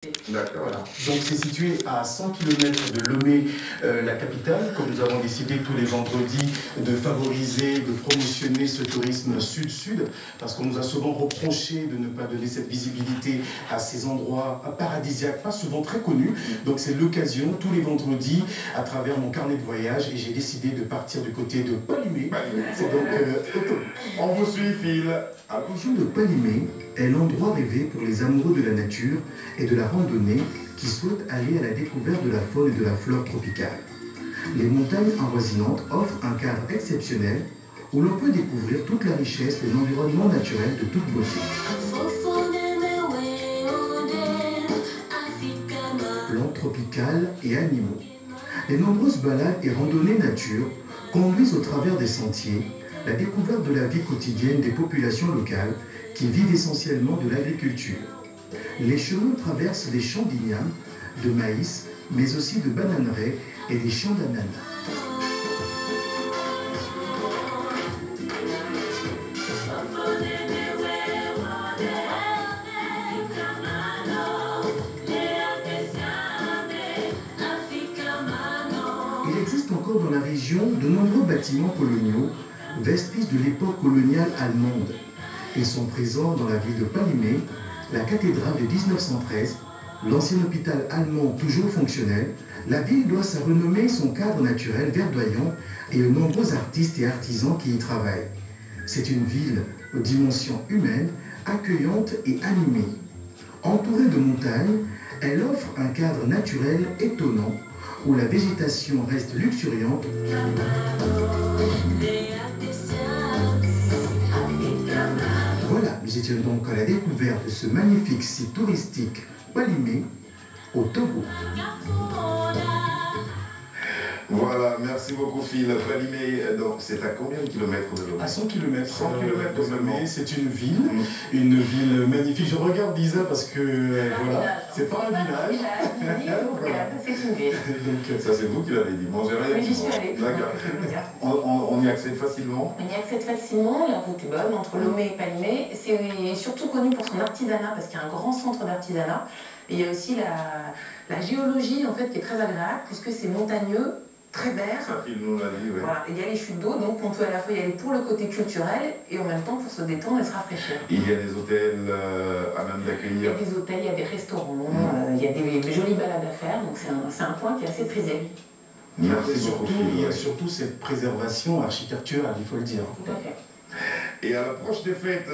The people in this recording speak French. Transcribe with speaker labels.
Speaker 1: D'accord.
Speaker 2: Voilà. Donc c'est situé à 100 km de Lomé, la capitale, comme nous avons décidé tous les vendredis de favoriser, de promotionner ce tourisme sud-sud, parce qu'on nous a souvent reproché de ne pas donner cette visibilité à ces endroits paradisiaques, pas souvent très connus. Donc c'est l'occasion, tous les vendredis, à travers mon carnet de voyage, et j'ai décidé de partir du côté de Palimé. C'est donc
Speaker 1: on vous suit, Phil.
Speaker 2: La région de Palimé est l'endroit rêvé pour les amoureux de la nature et de la randonnée qui souhaitent aller à la découverte de la faune et de la flore tropicale. Les montagnes avoisinantes offrent un cadre exceptionnel où l'on peut découvrir toute la richesse de l'environnement naturel de toute beauté. Plantes tropicales et animaux. Les nombreuses balades et randonnées nature conduisent au travers des sentiers la découverte de la vie quotidienne des populations locales qui vivent essentiellement de l'agriculture. Les chemins traversent des champs d'igname, de maïs, mais aussi de bananeraies et des champs d'ananas. Il existe encore dans la région de nombreux bâtiments coloniaux, vestiges de l'époque coloniale allemande. Ils sont présents dans la ville de Palimé, la cathédrale de 1913, l'ancien hôpital allemand toujours fonctionnel. La ville doit sa renommée, son cadre naturel verdoyant et aux nombreux artistes et artisans qui y travaillent. C'est une ville aux dimensions humaines, accueillante et animée. Entourée de montagnes, elle offre un cadre naturel étonnant où la végétation reste luxuriante. Voilà, nous étions donc à la découverte de ce magnifique site touristique Palimé au Togo.
Speaker 1: Voilà, merci beaucoup Phil. Palimé, donc c'est à combien de kilomètres de Lomé?
Speaker 2: À 100 km.
Speaker 1: 100 km de Lomé.
Speaker 2: C'est une ville magnifique. Je regarde Lisa parce que voilà, c'est pas un village.
Speaker 3: C'est une ville.
Speaker 1: Donc, ça c'est vous qui l'avez dit. Moi j'ai rien
Speaker 3: Oui,
Speaker 1: dit.
Speaker 3: j'y suis allée.
Speaker 1: D'accord. On y accède facilement.
Speaker 3: On y accède facilement, la route est bonne entre Lomé et Palimé. C'est surtout connu pour son artisanat parce qu'il y a un grand centre d'artisanat. Et il y a aussi la géologie en fait qui est très agréable puisque c'est montagneux, très vert.
Speaker 1: Ça, Phil nous l'a dit, oui.
Speaker 3: Voilà. Il y a les chutes d'eau, donc on peut à la fois y aller pour le côté culturel et en même temps pour se détendre et se rafraîchir.
Speaker 1: Il y a des hôtels à même
Speaker 3: Il y
Speaker 1: d'accueillir.
Speaker 3: a des hôtels, il y a des restaurants, il y a des jolies balades à faire, donc c'est un point qui est assez prisé.
Speaker 1: Merci beaucoup.
Speaker 2: Il y a surtout cette préservation architecturale, il faut le dire.
Speaker 3: Tout à fait.
Speaker 1: Et à l'approche des fêtes,